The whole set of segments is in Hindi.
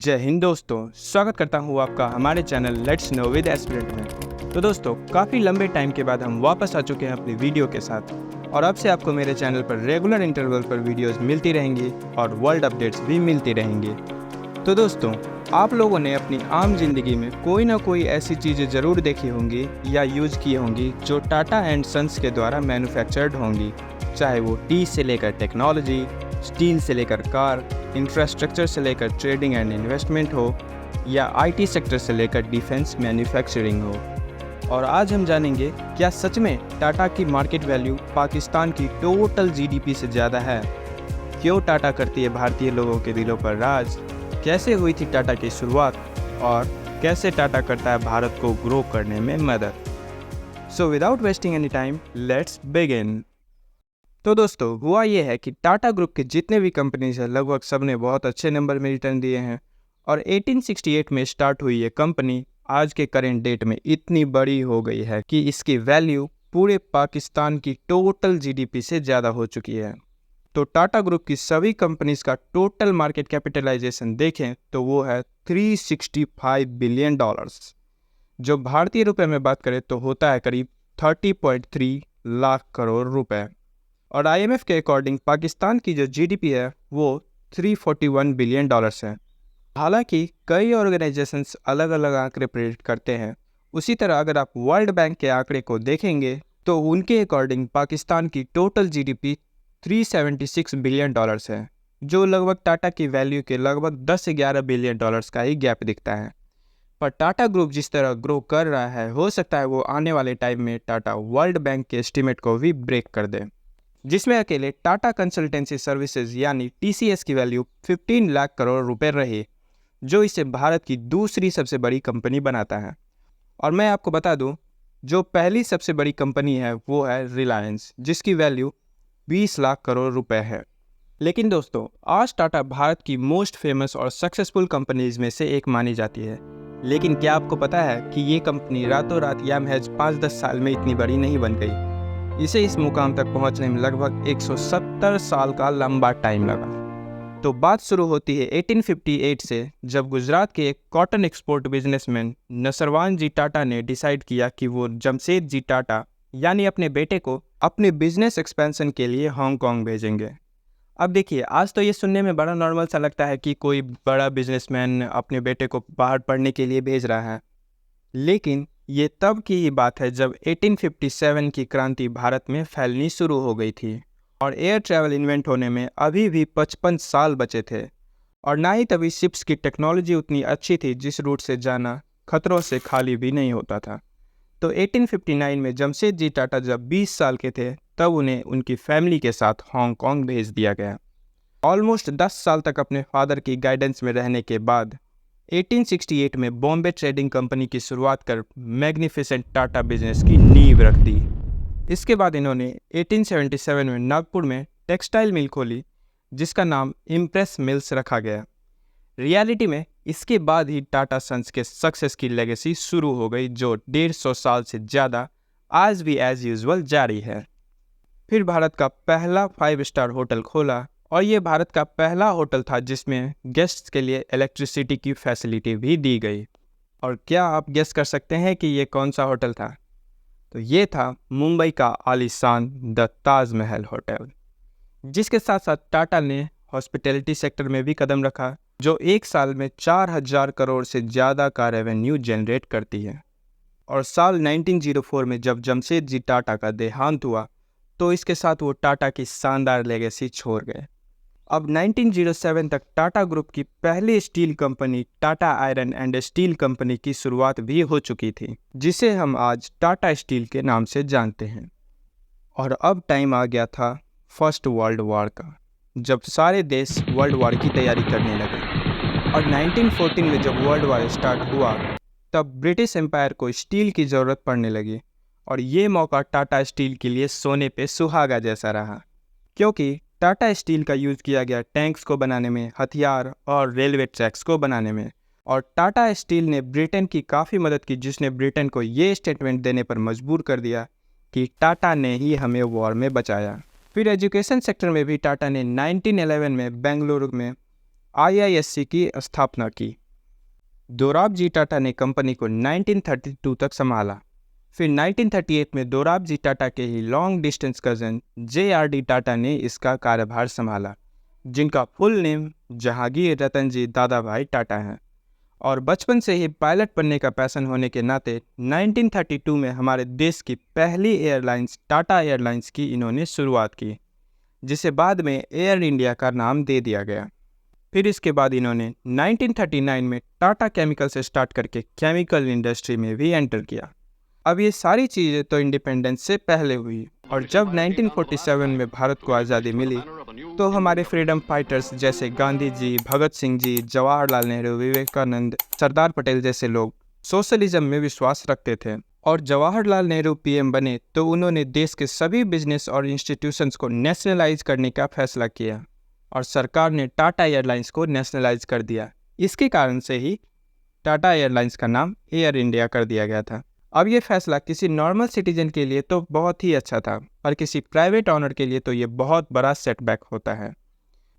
जय हिंद दोस्तों, स्वागत करता हूँ आपका हमारे channel let's know with aspirant में। तो दोस्तों, काफ़ी लंबे टाइम के बाद हम वापस आ चुके हैं अपनी वीडियो के साथ और अब से आपको मेरे चैनल पर रेगुलर इंटरवल पर वीडियोस मिलती रहेंगी और वर्ल्ड अपडेट्स भी मिलती रहेंगी। तो दोस्तों, आप लोगों ने अपनी आम जिंदगी में कोई ना कोई ऐसी चीज़ें ज़रूर देखी होंगी या यूज़ की होंगी जो टाटा एंड सन्स के द्वारा मैन्युफैक्चर्ड होंगी, चाहे वो टी से लेकर टेक्नोलॉजी, स्टील से लेकर कार, इंफ्रास्ट्रक्चर से लेकर ट्रेडिंग एंड इन्वेस्टमेंट हो या आईटी सेक्टर से लेकर डिफेंस मैन्युफैक्चरिंग हो। और आज हम जानेंगे, क्या सच में टाटा की मार्केट वैल्यू पाकिस्तान की टोटल जीडीपी से ज़्यादा है? क्यों टाटा करती है भारतीय लोगों के दिलों पर राज? कैसे हुई थी टाटा की शुरुआत और कैसे टाटा करता है भारत को ग्रो करने में मदद? So without wasting any time, let's begin. तो दोस्तों, हुआ ये है कि टाटा ग्रुप के जितने भी कंपनीज हैं लगभग सब ने बहुत अच्छे नंबर में रिटर्न दिए हैं और 1868 में स्टार्ट हुई ये कंपनी आज के करेंट डेट में इतनी बड़ी हो गई है कि इसकी वैल्यू पूरे पाकिस्तान की टोटल जीडीपी से ज़्यादा हो चुकी है। तो टाटा ग्रुप की सभी कंपनीज का टोटल मार्केट कैपिटलाइजेशन देखें तो वो है $365 बिलियन, जो भारतीय रुपए में बात करें तो होता है करीब 30.3 लाख करोड़ रुपए। और आईएमएफ के अकॉर्डिंग पाकिस्तान की जो जीडीपी है वो $341 बिलियन है। हालांकि कई ऑर्गेनाइजेशंस अलग अलग आंकड़े प्रेडिक्ट करते हैं। उसी तरह अगर आप वर्ल्ड बैंक के आंकड़े को देखेंगे तो उनके अकॉर्डिंग पाकिस्तान की टोटल जीडीपी $376 बिलियन है, जो लगभग टाटा की वैल्यू के लगभग 10 से 11 बिलियन डॉलर्स का ही गैप दिखता है। पर टाटा ग्रुप जिस तरह ग्रो कर रहा है, हो सकता है वो आने वाले टाइम में टाटा वर्ल्ड बैंक के एस्टीमेट को भी ब्रेक कर दे, जिसमें अकेले टाटा कंसल्टेंसी सर्विसेज यानी टीसीएस की वैल्यू 15 लाख करोड़ रुपए रही, जो इसे भारत की दूसरी सबसे बड़ी कंपनी बनाता है। और मैं आपको बता दूं, जो पहली सबसे बड़ी कंपनी है वो है रिलायंस, जिसकी वैल्यू 20 लाख करोड़ रुपए है। लेकिन दोस्तों, आज टाटा भारत की मोस्ट फेमस और सक्सेसफुल कंपनीज में से एक मानी जाती है। लेकिन क्या आपको पता है कि ये कंपनी रातों रात या महज 5-10 साल में इतनी बड़ी नहीं बन गई? इसे इस मुकाम तक पहुंचने में लगभग 170 साल का लंबा टाइम लगा। तो बात शुरू होती है 1858 से, जब गुजरात के एक कॉटन एक्सपोर्ट बिजनेसमैन नसरवान जी टाटा ने डिसाइड किया कि वो जमशेद जी टाटा यानी अपने बेटे को अपने बिजनेस एक्सपेंशन के लिए हांगकांग भेजेंगे। अब देखिए, आज तो ये सुनने में बड़ा नॉर्मल सा लगता है कि कोई बड़ा बिजनेसमैन अपने बेटे को बाहर पढ़ने के लिए भेज रहा है, लेकिन ये तब की ही बात है जब 1857 की क्रांति भारत में फैलनी शुरू हो गई थी और एयर ट्रैवल इन्वेंट होने में अभी भी 55 साल बचे थे और ना ही तभी शिप्स की टेक्नोलॉजी उतनी अच्छी थी जिस रूट से जाना खतरों से खाली भी नहीं होता था। तो 1859 में जमशेद जी टाटा जब 20 साल के थे तब उन्हें उनकी फैमिली के साथ हांगकांग भेज दिया गया। ऑलमोस्ट 10 साल तक अपने फादर की गाइडेंस में रहने के बाद 1868 में बॉम्बे ट्रेडिंग कंपनी की शुरुआत कर मैग्निफिसेंट टाटा बिजनेस की नींव रख दी। इसके बाद इन्होंने 1877 में नागपुर में टेक्सटाइल मिल खोली, जिसका नाम इम्प्रेस मिल्स रखा गया। रियलिटी में इसके बाद ही टाटा सन्स के सक्सेस की लेगेसी शुरू हो गई, जो 150 साल से ज़्यादा आज भी एज यूजुअल जारी है। फिर भारत का पहला 5 स्टार होटल खोला और ये भारत का पहला होटल था जिसमें गेस्ट्स के लिए इलेक्ट्रिसिटी की फैसिलिटी भी दी गई। और क्या आप गेस कर सकते हैं कि ये कौन सा होटल था? तो ये था मुंबई का आलीशान द ताजमहल होटल, जिसके साथ साथ टाटा ने हॉस्पिटैलिटी सेक्टर में भी कदम रखा, जो एक साल में 4000 करोड़ से ज़्यादा का रेवेन्यू जनरेट करती है। और साल 1904 में जब जमशेद जी टाटा का देहांत हुआ तो इसके साथ वो टाटा की शानदार लेगेसी छोड़ गए। अब 1907 तक टाटा ग्रुप की पहली steel company Tata iron and steel company की शुरुआत भी हो चुकी थी, जिसे हम आज टाटा स्टील के नाम से जानते हैं। और अब टाइम आ गया था फर्स्ट वर्ल्ड वॉर का, जब सारे देश वर्ल्ड वॉर की तैयारी करने लगे। और 1914 में जब वर्ल्ड वॉर स्टार्ट हुआ तब ब्रिटिश एम्पायर को स्टील की ज़रूरत पड़ने लगी और ये मौका टाटा स्टील के लिए सोने पे सुहागा जैसा रहा, क्योंकि टाटा स्टील का यूज़ किया गया टैंक्स को बनाने में, हथियार और रेलवे ट्रैक्स को बनाने में। और टाटा स्टील ने ब्रिटेन की काफ़ी मदद की, जिसने ब्रिटेन को ये स्टेटमेंट देने पर मजबूर कर दिया कि टाटा ने ही हमें वॉर में बचाया। फिर एजुकेशन सेक्टर में भी टाटा ने 1911 में बेंगलुरु में IISc की स्थापना की। दोराबजी टाटा ने कंपनी को 1932 तक संभाला। फिर 1938 में दोराबजी टाटा के ही long distance cousin JRD Tata ने इसका कार्यभार संभाला, जिनका फुल नेम जहांगीर रतनजी दादाभाई टाटा है। और बचपन से ही पायलट बनने का पैशन होने के नाते 1932 में हमारे देश की पहली एयरलाइंस टाटा एयरलाइंस की इन्होंने शुरुआत की, जिसे बाद में एयर इंडिया का नाम दे दिया गया। फिर इसके बाद इन्होंने 1939 में टाटा केमिकल से स्टार्ट करके केमिकल इंडस्ट्री में भी एंटर किया। अब ये सारी चीज़ें तो इंडिपेंडेंस से पहले हुई, और जब 1947 में भारत को आज़ादी मिली तो हमारे फ्रीडम फाइटर्स जैसे गांधी जी, भगत सिंह जी, जवाहरलाल नेहरू, विवेकानंद, सरदार पटेल जैसे लोग सोशलिज्म में विश्वास रखते थे। और जवाहरलाल नेहरू PM बने तो उन्होंने देश के सभी बिजनेस और इंस्टीट्यूशंस को नेशनलाइज करने का फैसला किया, और सरकार ने टाटा एयरलाइंस को नेशनलाइज कर दिया। इसके कारण से ही टाटा एयरलाइंस का नाम एयर इंडिया कर दिया गया था। अब ये फैसला किसी नॉर्मल सिटीजन के लिए तो बहुत ही अच्छा था, पर किसी प्राइवेट ऑनर के लिए तो ये बहुत बड़ा सेटबैक होता है।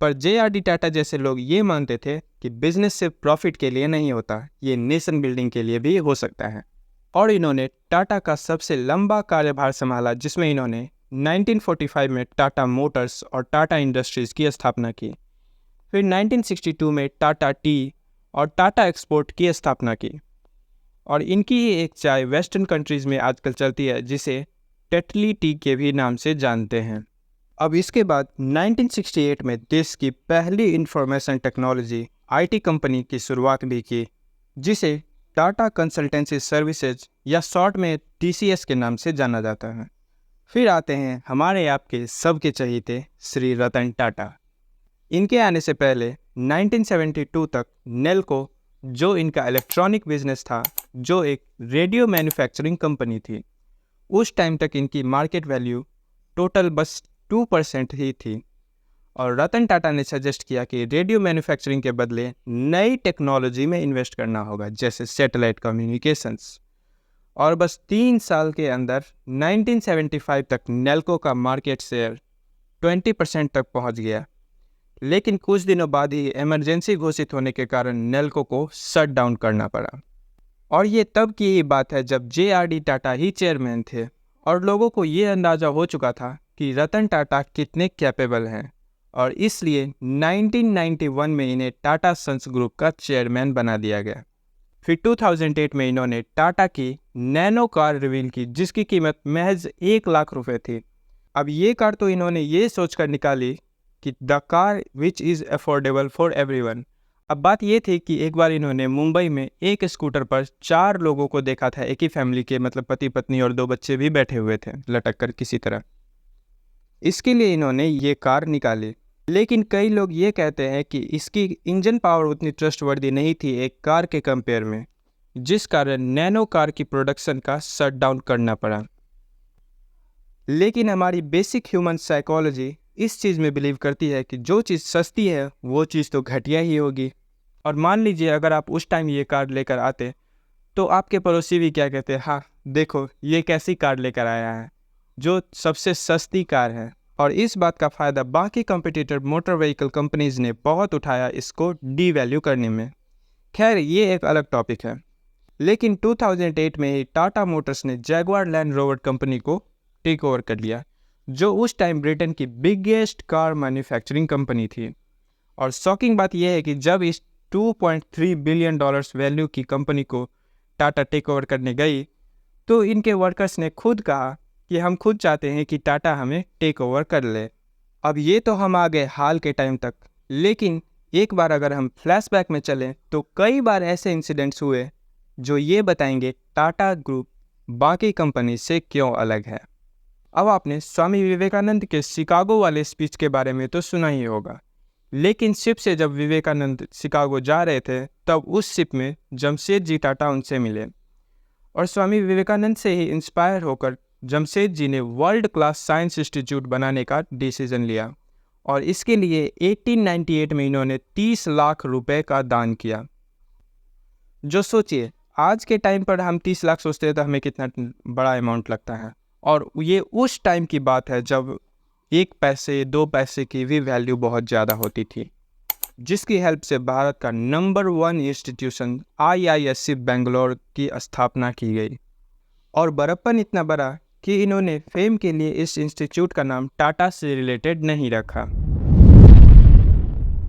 पर JRD टाटा जैसे लोग ये मानते थे कि बिजनेस सिर्फ प्रॉफिट के लिए नहीं होता, ये नेशन बिल्डिंग के लिए भी हो सकता है। और इन्होंने टाटा का सबसे लंबा कार्यभार संभाला, जिसमें इन्होंने 1945 में टाटा मोटर्स और टाटा इंडस्ट्रीज़ की स्थापना की। फिर 1962 में टाटा टी और टाटा एक्सपोर्ट की स्थापना की। और इनकी ही एक चाय वेस्टर्न कंट्रीज़ में आजकल चलती है, जिसे टेटली टी के भी नाम से जानते हैं। अब इसके बाद 1968 में देश की पहली इंफॉर्मेशन टेक्नोलॉजी IT कंपनी की शुरुआत भी की, जिसे टाटा कंसल्टेंसी सर्विसेज या शॉर्ट में TCS के नाम से जाना जाता है। फिर आते हैं हमारे आपके सबके चहेते श्री रतन टाटा। इनके आने से पहले 1972 तक नेल्को, जो इनका इलेक्ट्रॉनिक बिजनेस था, जो एक रेडियो मैन्युफैक्चरिंग कंपनी थी, उस टाइम तक इनकी मार्केट वैल्यू टोटल बस 2% ही थी। और रतन टाटा ने सजेस्ट किया कि रेडियो मैन्युफैक्चरिंग के बदले नई टेक्नोलॉजी में इन्वेस्ट करना होगा, जैसे सैटेलाइट कम्युनिकेशंस। और बस 3 साल के अंदर 1975 तक नेल्को का मार्केट शेयर 20% तक पहुंच गया। लेकिन कुछ दिनों बाद ही इमरजेंसी घोषित होने के कारण नेल्को को शट डाउन करना पड़ा। और ये तब की ही बात है जब JRD टाटा ही चेयरमैन थे, और लोगों को ये अंदाज़ा हो चुका था कि रतन टाटा कितने कैपेबल हैं, और इसलिए 1991 में इन्हें टाटा सन्स ग्रुप का चेयरमैन बना दिया गया। फिर 2008 में इन्होंने टाटा की नैनो कार रिवील की, जिसकी कीमत महज 1 लाख रुपए थी। अब ये कार तो इन्होंने ये सोचकर निकाली कि the car which is affordable for everyone. अब बात ये थी कि एक बार इन्होंने मुंबई में एक स्कूटर पर 4 लोगों को देखा था, एक ही फैमिली के, मतलब पति पत्नी और 2 बच्चे भी बैठे हुए थे लटक कर किसी तरह। इसके लिए इन्होंने ये कार निकाली। लेकिन कई लोग ये कहते हैं कि इसकी इंजन पावर उतनी ट्रस्टवर्दी नहीं थी एक कार के कंपेयर में, जिस कारण नैनो कार की प्रोडक्शन का शट डाउन करना पड़ा। लेकिन हमारी बेसिक ह्यूमन साइकोलॉजी इस चीज़ में बिलीव करती है कि जो चीज़ सस्ती है वो चीज़ तो घटिया ही होगी। और मान लीजिए अगर आप उस टाइम ये कार लेकर आते तो आपके पड़ोसी भी क्या कहते, हाँ देखो ये कैसी कार लेकर आया है, जो सबसे सस्ती कार है। और इस बात का फ़ायदा बाकी कॉम्पिटिटर मोटर व्हीकल कंपनीज ने बहुत उठाया इसको डी वैल्यू करने में। खैर ये एक अलग टॉपिक है। लेकिन 2008 में ही टाटा मोटर्स ने जैगुआर लैंड रोवर कंपनी को टेक ओवर कर लिया, जो उस टाइम ब्रिटेन की बिगेस्ट कार मैन्युफैक्चरिंग कंपनी थी। और शॉकिंग बात यह है कि जब इस $2.3 बिलियन वैल्यू की कंपनी को टाटा टेक ओवर करने गई तो इनके वर्कर्स ने खुद कहा कि हम खुद चाहते हैं कि टाटा हमें टेक ओवर कर ले। अब ये तो हम आ गए हाल के टाइम तक, लेकिन एक बार अगर हम फ्लैशबैक में चलें तो कई बार ऐसे इंसिडेंट्स हुए जो ये बताएंगे टाटा ग्रुप बाकी कंपनी से क्यों अलग है। अब आपने स्वामी विवेकानंद के शिकागो वाले स्पीच के बारे में तो सुना ही होगा, लेकिन शिप से जब विवेकानंद शिकागो जा रहे थे तब उस शिप में जमशेदजी टाटा उनसे मिले, और स्वामी विवेकानंद से ही इंस्पायर होकर जमशेदजी ने वर्ल्ड क्लास साइंस इंस्टीट्यूट बनाने का डिसीजन लिया, और इसके लिए 1898 में इन्होंने 30 लाख रुपए का दान किया। जो सोचिए आज के टाइम पर हम 30 लाख सोचते हैं तो हमें कितना बड़ा अमाउंट लगता है, और ये उस टाइम की बात है जब 1 पैसे 2 पैसे की भी वैल्यू बहुत ज़्यादा होती थी। जिसकी हेल्प से भारत का नंबर 1 इंस्टीट्यूशन IISc बेंगलोर की स्थापना की गई। और बड़प्पन इतना बड़ा कि इन्होंने फेम के लिए इस इंस्टीट्यूट का नाम टाटा से रिलेटेड नहीं रखा।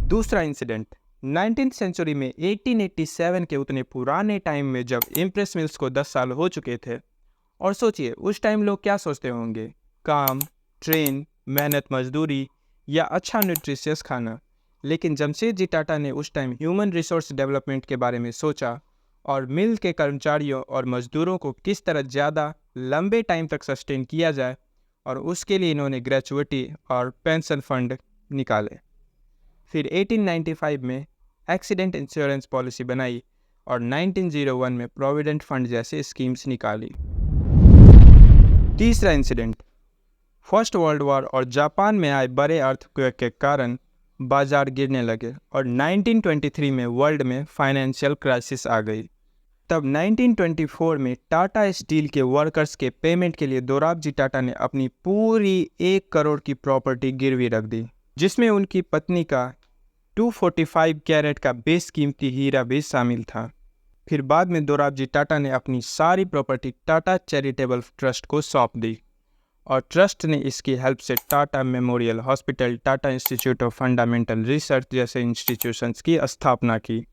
दूसरा इंसिडेंट, 19th सेंचुरी में 1887 के उतने पुराने टाइम में जब इम्प्रेस मिल्स को 10 साल हो चुके थे, और सोचिए उस टाइम लोग क्या सोचते होंगे, काम, ट्रेन, मेहनत मजदूरी या अच्छा न्यूट्रिशियस खाना। लेकिन जमशेदजी टाटा ने उस टाइम ह्यूमन रिसोर्स डेवलपमेंट के बारे में सोचा और मिल के कर्मचारियों और मजदूरों को किस तरह ज़्यादा लंबे टाइम तक सस्टेन किया जाए, और उसके लिए इन्होंने ग्रेचुइटी और पेंशन फंड निकाले। फिर 1895 में एक्सीडेंट इंश्योरेंस पॉलिसी बनाई और 1901 में प्रोविडेंट फंड जैसे स्कीम्स निकाली। तीसरा इंसिडेंट, फर्स्ट वर्ल्ड वॉर और जापान में आए बड़े अर्थक्वेक के कारण बाजार गिरने लगे और 1923 में वर्ल्ड में फाइनेंशियल क्राइसिस आ गई। तब 1924 में टाटा स्टील के वर्कर्स के पेमेंट के लिए दोराबजी टाटा ने अपनी पूरी 1 करोड़ की प्रॉपर्टी गिरवी रख दी, जिसमें उनकी पत्नी का 245 कैरेट का बेशकीमती हीरा भी शामिल था। फिर बाद में दोराबजी टाटा ने अपनी सारी प्रॉपर्टी टाटा चैरिटेबल ट्रस्ट को सौंप दी और ट्रस्ट ने इसकी हेल्प से Tata memorial hospital, Tata institute of fundamental research जैसे इंस्टीट्यूशंस की स्थापना की।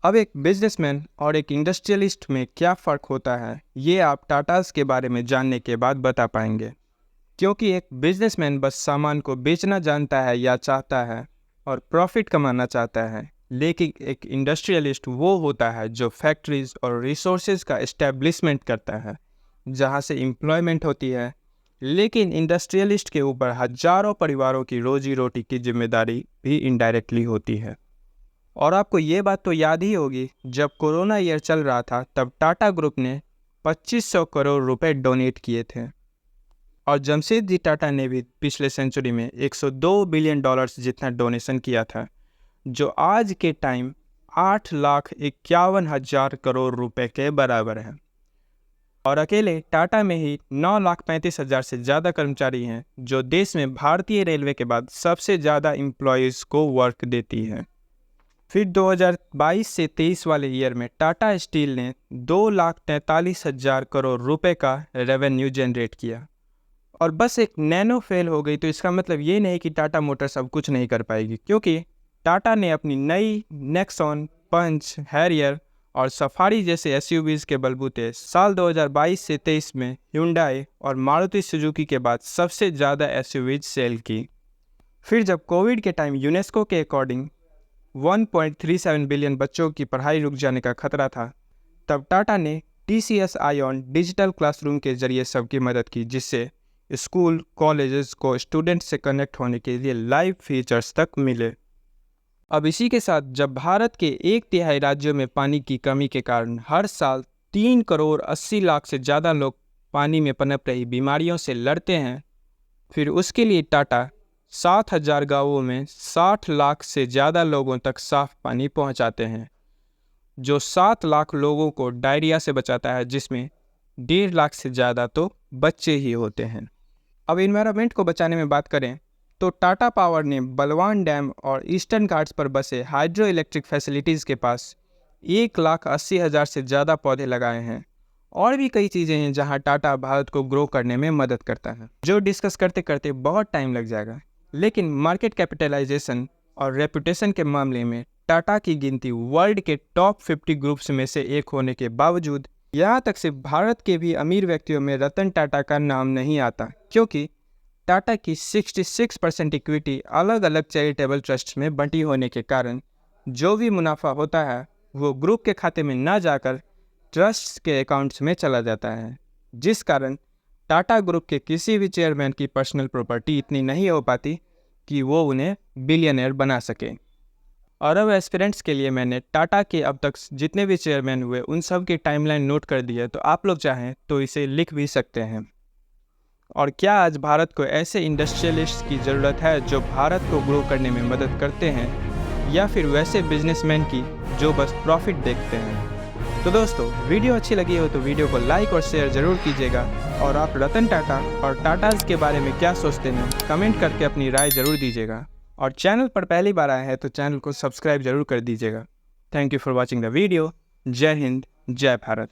अब एक बिजनेसमैन और एक इंडस्ट्रियलिस्ट में क्या फ़र्क होता है, ये आप टाटास के बारे में जानने के बाद बता पाएंगे। क्योंकि एक बिजनेसमैन बस सामान को बेचना जानता है या चाहता है और प्रॉफिट कमाना चाहता है, लेकिन एक इंडस्ट्रियलिस्ट वो होता है जो फैक्ट्रीज और रिसोर्सेज का एस्टेब्लिशमेंट करता है, जहाँ से एम्प्लॉयमेंट होती है। लेकिन इंडस्ट्रियलिस्ट के ऊपर हजारों परिवारों की रोजी रोटी की जिम्मेदारी भी इनडायरेक्टली होती है। और आपको ये बात तो याद ही होगी, जब कोरोना ईयर चल रहा था तब टाटा ग्रुप ने 2500 करोड़ रुपए डोनेट किए थे, और जमशेदजी टाटा ने भी पिछले सेंचुरी में $102 बिलियन जितना डोनेशन किया था, जो आज के टाइम 8,51,000 करोड़ रुपए के बराबर है। और अकेले टाटा में ही 9,35,000 से ज़्यादा कर्मचारी हैं, जो देश में भारतीय रेलवे के बाद सबसे ज़्यादा एम्प्लॉयज़ को वर्क देती है। फिर 2022 से 23 वाले ईयर में टाटा स्टील ने 2,43,000 करोड़ रुपए का रेवेन्यू जनरेट किया। और बस एक नैनो फेल हो गई तो इसका मतलब ये नहीं कि टाटा मोटर्स अब कुछ नहीं कर पाएगी, क्योंकि टाटा ने अपनी नई नेक्सॉन, पंच, हैरियर और सफारी जैसे एसयूवीज़ के बलबूते साल 2022 से 23 में hyundai और मारुति सुजुकी के बाद सबसे ज़्यादा एसयूवीज सेल की। फिर जब कोविड के टाइम यूनेस्को के अकॉर्डिंग 1.37 बिलियन बच्चों की पढ़ाई रुक जाने का खतरा था, तब टाटा ने TCS आयोन डिजिटल क्लासरूम के जरिए सबकी मदद की, जिससे स्कूल कॉलेजेस को स्टूडेंट से कनेक्ट होने के लिए लाइव फीचर्स तक मिले। अब इसी के साथ जब भारत के 1/3 राज्यों में पानी की कमी के कारण हर साल 3 करोड़ 80 लाख से ज़्यादा लोग पानी में पनप रही बीमारियों से लड़ते हैं, फिर उसके लिए टाटा 7,000 गांवों में 60 लाख से ज़्यादा लोगों तक साफ पानी पहुंचाते हैं, जो 7 लाख लोगों को डायरिया से बचाता है, जिसमें 1.5 लाख से ज़्यादा तो बच्चे ही होते हैं। अब इन्वायरमेंट को बचाने में बात करें तो टाटा पावर ने बलवान डैम और ईस्टर्न घाट्स पर बसे हाइड्रो इलेक्ट्रिक फैसिलिटीज़ के पास 1,80,000 से ज़्यादा पौधे लगाए हैं। और भी कई चीज़ें हैं जहां टाटा भारत को ग्रो करने में मदद करता है, जो डिस्कस करते करते बहुत टाइम लग जाएगा। लेकिन मार्केट कैपिटलाइजेशन और रेपुटेशन के मामले में टाटा की गिनती वर्ल्ड के टॉप 50 ग्रुप्स में से एक होने के बावजूद यहाँ तक से भारत के भी अमीर व्यक्तियों में रतन टाटा का नाम नहीं आता, क्योंकि टाटा की 66% इक्विटी अलग अलग चैरिटेबल ट्रस्ट में बंटी होने के कारण जो भी मुनाफा होता है वो ग्रुप के खाते में ना जाकर ट्रस्ट के अकाउंट्स में चला जाता है, जिस कारण टाटा ग्रुप के किसी भी चेयरमैन की पर्सनल प्रॉपर्टी इतनी नहीं हो पाती कि वो उन्हें बिलियनर बना सके। और अब एस्पिरेंट्स के लिए मैंने टाटा के अब तक जितने भी चेयरमैन हुए उन सब की टाइमलाइन नोट कर दी है, तो आप लोग चाहें तो इसे लिख भी सकते हैं। और क्या आज भारत को ऐसे इंडस्ट्रियलिस्ट की ज़रूरत है जो भारत को ग्रो करने में मदद करते हैं, या फिर वैसे बिजनेसमैन की जो बस प्रॉफिट देखते हैं? तो दोस्तों, वीडियो अच्छी लगी हो तो वीडियो को लाइक और शेयर ज़रूर कीजिएगा। और आप रतन टाटा और टाटाज़ के बारे में क्या सोचते हैं, कमेंट करके अपनी राय ज़रूर दीजिएगा। और चैनल पर पहली बार आए हैं तो चैनल को सब्सक्राइब जरूर कर दीजिएगा। Thank you for watching the video. जय हिंद, जय भारत।